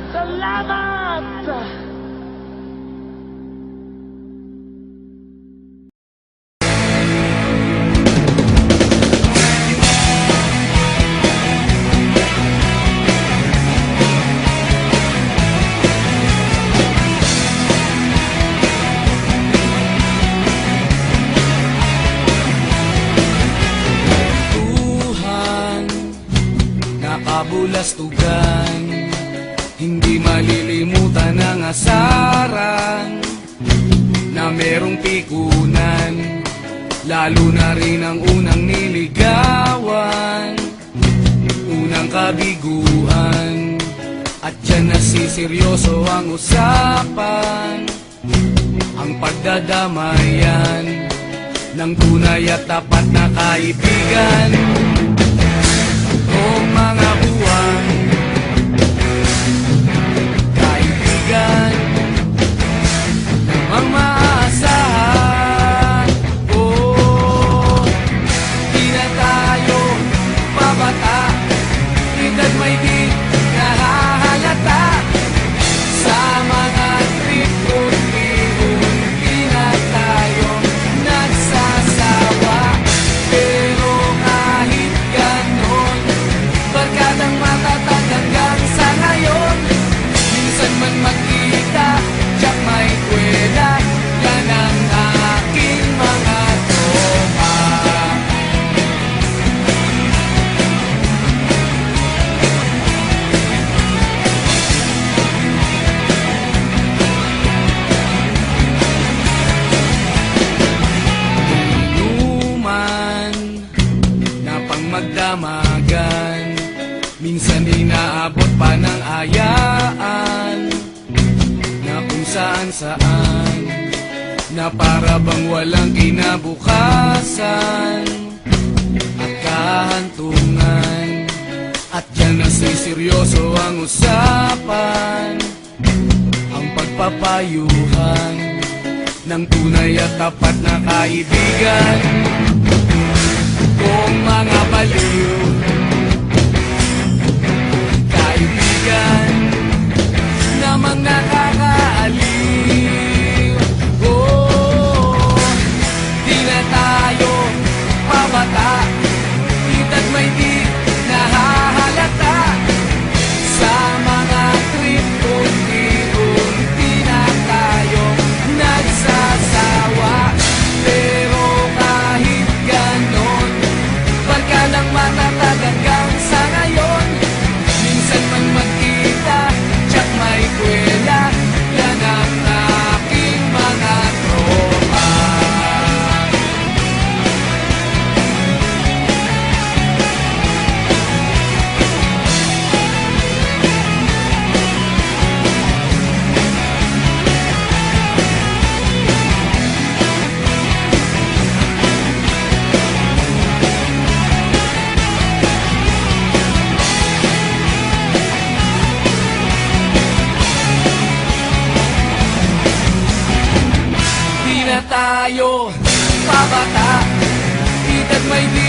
Salamat! Kabulastugan, hindi malilimutan ang asaran na merong pikunan, lalo na rin ang unang niligawan, unang kabiguan, at dyan nasiseryoso ang usapan, ang pagdadamayan ng tunay at tapat na kaibigan. Noong mga buwan, kaibigan, namang maaasahan. Oh, di na tayo babata, edad may di nahahalata. Sa mga trip unti-unti na tayo nagsasawa. Pero kahit ganon, barkadang matatag hanggang sa ngayon. Minsan man magkita, tiyak may kwela, yan ang aking mga tropa. Inuman na pang magdamagan, minsan inaabot pa ng ayaan, na kung saan-saan, na para bang walang kinabukasan at kahantungan. At dyan nasiseryoso ang usapan, ang pagpapayuhan ng tunay at tapat na kaibigan. Kung mga baliw, kaibigan, namang nakakaaliw. Oh, di na tayo pabata, edad may di nahahalata. Sa mga trip unti-unti na tayo nagsasawa. Pero kahit ganon, barkadang matatag hanggang sa ngayon. Minsan man magkita, tiyak may kwela, yan ang aking mga tropa. Di na tayo pabata, edad may di